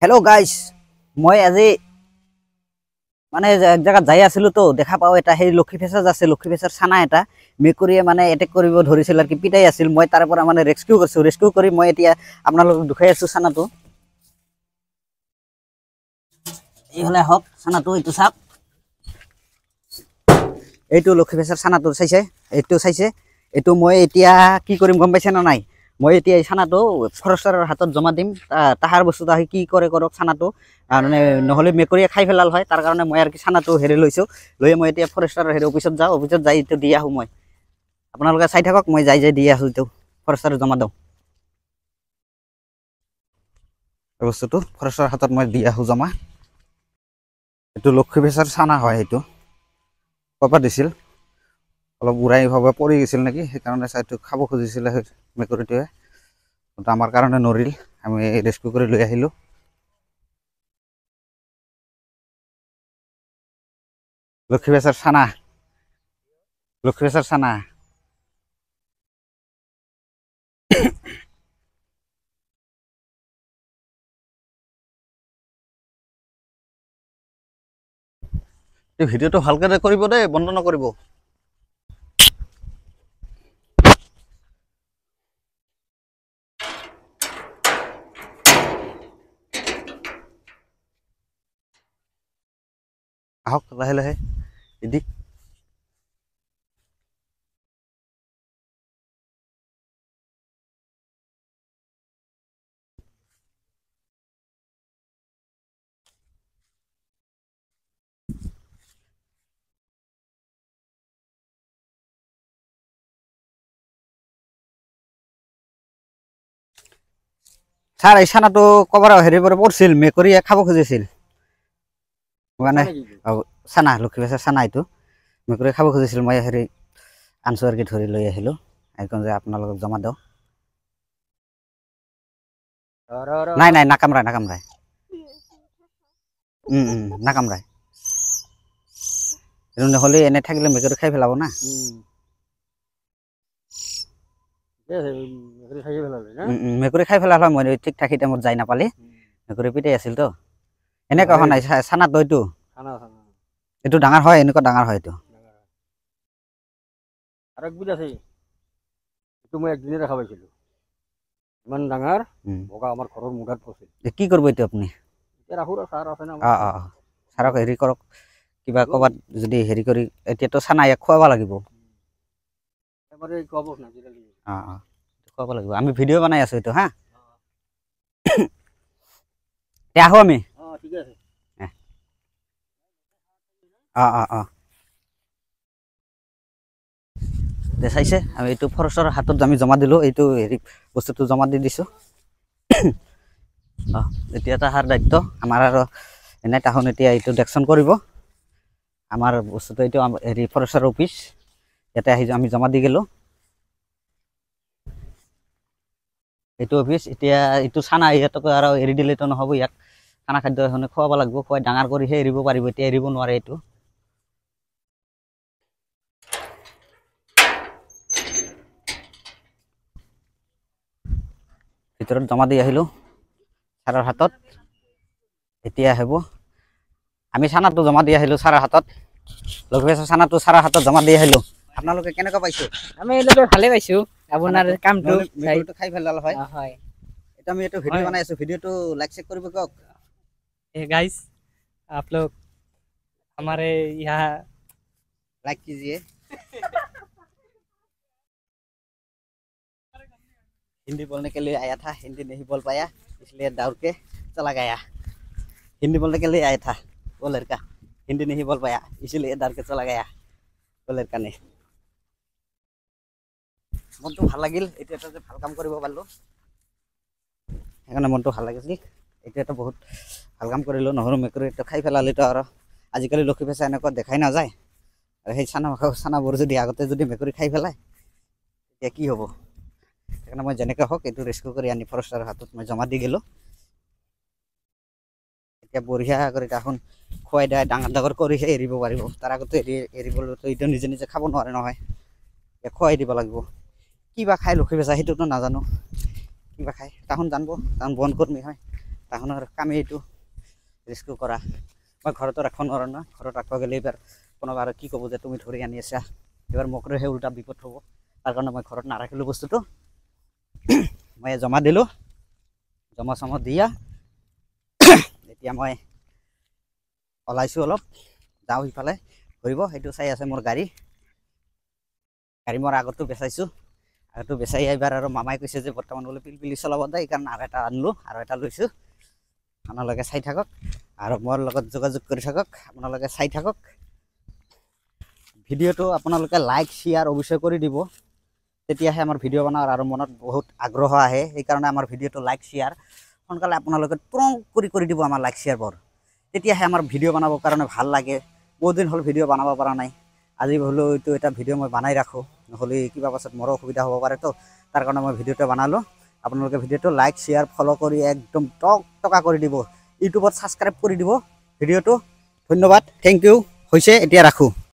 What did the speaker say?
hello guys मैं आज মানে এক জায়গা যাই আছিল তো দেখা পাও এটা সেই লক্ষী ফেসাজ আছে লক্ষী ফেসার ছানা এটা মেকুরিয়ে মানে এটেক কৰিব ধৰিছিল আৰ কি পিটাই আছিল মই তাৰ পৰা মানে ৰেস্কিউ কৰি মই এতিয়া আপোনালোকক দুখাই আছো ছানাটো এই হলে হক ছানাটো এইটো সাপ এইটো লক্ষী ফেসার ছানাটো চাইছে এইটো মই এতিয়া কি কৰিম গম পাইছে না নাই মই এতিয়া এই ছানাটো ফৰেষ্টাৰৰ হাতত জমা দিম তাহাৰ বস্তুটো আহি কি কৰে কৰক ছানাটো মানে নহলে মেকুৰিয়ে খাই ফেলাল হয় তাৰ কাৰণে মই আৰু কি ছানাটো হেৰি লৈছো লৈ মই এতিয়া ফৰেষ্টাৰৰ হেৰি অফিচত যাওঁ অফিচত যাই এইটো দি আহো মই আপোনালোকে চাই থাকক মই যাই দি আহো এইটো ফৰেষ্টাৰৰ জমা দিওঁ এই বস্তুটো ফৰেষ্টাৰৰ হাতত মই দি আহো জমা এইটো লক্ষী ফেসাৰ ছানা হয় এইটো কপা দিছিল অলপ উৰাই ভাবে পৰি গৈছিল নেকি সেইকাৰণে চাইটো খাব খুজিছিল মেকুৰীটোৱে আমাৰ কাৰণে নৰিল আমি ৰেস্কিউ কৰি লৈ আহিলো লক্ষী ফেসাৰ ছানা এই ভিডিওটো ভালকে কৰিব দে বন্ধ নকৰিব আহক লাহে লাহে ইদি ছাৰ এই ছানাটো কবাৰ হেৰি পৰা পৰিছিল মেকুৰীয়ে খাব খুজিছিল মানে ছানা লক্ষী ফেসাৰ ছানা এইটো মেকুৰীয়ে খাব খুজিছিল মই হেৰি আনছো আৰু কি ধৰি লৈ আহিলো এইখন যে আপোনালোকক জমা দিওঁ নাই নাই নাকামৰাই নাকামৰাই নহলে এনে থাকিলে মেকুৰী খাই পেলাব না মেকুৰী খাই পেলাল হয় মই ঠিক ঠাক টাইমত যাই নাপালি মেকুৰী পিটাই আছিল তো এনেকুৱা হোৱা নাই ছানাটো এইটো ডাঙৰ হয় এনেকুৱা ডাঙৰ হয় এইটো আৰু এক বিধ আছে এইটো মই একদিনে দেখা পাইছিলো ইমান ডাঙৰ বগা আমাৰ ঘৰৰ মুঢ়াত পছিল কি কৰিব এইটো আপুনি এতিয়া ৰাখো ছাৰ আছে না ছাৰক হেৰি কৰক কিবা ক'বাত যদি হেৰি কৰি এতিয়াতো ছানা ইয়াক খুৱাব লাগিব খুৱাব লাগিব আমি ভিডিঅ' বনাই আছো এইটো হা আহো আমি ঠিক আছে চাইছে আমি এইটো ফৰেষ্টৰ হাতত আমি জমা দিলো এইটো হেৰি বস্তুটো জমা দি দিছো এতিয়া তাহাৰ দায়িত্ব আমাৰ আৰু এনে তাহোন এতিয়া এইটো ডেকশ্যন কৰিব আমাৰ বস্তুটো এইটো হেৰি ফৰেষ্টৰ অফিচ ইয়াতে আহি আমি জমা দি গেলো এইটো অফিচ এতিয়া এইটো ছানা ইহঁতক আৰু এৰি দিলেতো নহ'ব ইয়াক খানা খাদ্য এখনে খুৱাব লাগিব খুৱাই ডাঙৰ কৰিহে এৰিব পাৰিব এতিয়া এৰিব নোৱাৰে এইটো ভিতৰত জমা দি আহিলো ছাৰৰ হাতত এতিয়া হ'ব আমি ছানাটো জমা দি আহিলো ছাৰৰ হাতত লক্ষী ফেসাৰ ছানাটো ছাৰৰ হাতত জমা দি আহিলো আপোনালোকে কেনেকুৱা পাইছো আমি এলোকে ভালে পাইছো আপোনাৰ কামটো মেকুৰীটো খাই পেলাল হয় এটা আমি এইটো ভিডিঅ' বনাই আছো ভিডিঅ'টো লাইক চেক কৰিব কওক गाइस आप लोग हमारे यहाँ लाइक कीजिए हिंदी बोलने के लिए आया था हिंदी नहीं बोल पाया इसलिए दौड़ के चला गया हिंदी बोलने के लिए आया था वो लड़का हिंदी नहीं बोल पाया इसलिए दौड़ के चला गया वो लड़का ने মনটো ভাল লাগিল এটা যে ভাল কাম কৰিব পাৰলো সেইকাৰণে মনটো ভাল লাগিছিল এটা বহুত ভাল কাম কৰিলো নহৰু মেকুৰীটো খাই পেলালিতো আৰু আজিকালি লক্ষী ফেঁচা এনেকুৱা দেখাই নাযায় আৰু সেই ছানাবোৰ যদি আগতে যদি মেকুৰী খাই পেলায় তেতিয়া কি হ'ব সেইকাৰণে মই যেনেকৈ হওক এইটো ৰেস্কিউ কৰি আনি ফৰেষ্টাৰৰ হাতত মই জমা দি গেলো এতিয়া বঢ়িয়া কৰি এখন খুৱাই দিয়া ডাঙৰ কৰিহে এৰিব পাৰিব তাৰ আগতে এৰিবলৈতো এইটো নিজে নিজে খাব নোৱাৰে নহয় খুৱাই দিব লাগিব কিবা খাই লক্ষী ফেঁচা সেইটোতো নাজানো কিবা খাই তাহোন জানব তাহোন বন কৰ্মী হয় তাহনৰ কামে এইটো ৰেস্কিউ কৰা মই ঘৰতো ৰাখিব নোৱাৰো না ঘৰত ৰাখিব গ'লে এইবাৰ কোনোবা আৰু কি ক'ব যে তুমি ধৰি আনি আছা এইবাৰ মোকৰহে উল্টা বিপদ হ'ব তাৰ কাৰণে মই ঘৰত নাৰাখিলোঁ বস্তুটো মই জমা দিলোঁ জমা চমা দিয়া এতিয়া মই ওলাইছোঁ অলপ যাওঁ সিফালে ঘূৰিব সেইটো চাই আছে মোৰ গাড়ী মোৰ আগতো বেচাইছোঁ আগতো বেচাই এইবাৰ আৰু মামাই কৈছে যে বৰ্তমান বোলে পিলপিলি চলাব দিয়ে সেইকাৰণে আৰু এটা আনিলোঁ আৰু এটা লৈছোঁ আপোনালোকে চাই থাকক আৰু মোৰ লগত যোগাযোগ কৰি থাকক আপোনালোকে চাই থাকক ভিডিঅ'টো আপোনালোকে লাইক শ্বেয়াৰ অৱশ্যই কৰি দিব তেতিয়াহে আমাৰ ভিডিঅ' বনোৱাৰ আৰু মনত বহুত আগ্ৰহ আহে সেইকাৰণে আমাৰ ভিডিঅ'টো লাইক শ্বেয়াৰ সোনকালে আপোনালোকে তুৰন্ত কৰি দিব আমাৰ লাইক শ্বেয়াৰবোৰ তেতিয়াহে আমাৰ ভিডিঅ' বনাবৰ কাৰণে ভাল লাগে বহুত দিন হ'ল ভিডিঅ' বনাব পৰা নাই আজি হ'লেও এইটো এটা ভিডিঅ' মই বনাই ৰাখোঁ নহ'লে কিবা পাছত মোৰো অসুবিধা হ'ব পাৰে তো তাৰ কাৰণে মই ভিডিঅ'টো বনালোঁ আপোনালোকে ভিডিঅ'টো লাইক শ্বেয়াৰ ফ'ল' কৰি একদম টকা কৰি দিব ইউটিউবত ছাবস্ক্ৰাইব কৰি দিব ভিডিঅ'টো ধন্যবাদ থেংক ইউ হৈছে এতিয়া ৰাখোঁ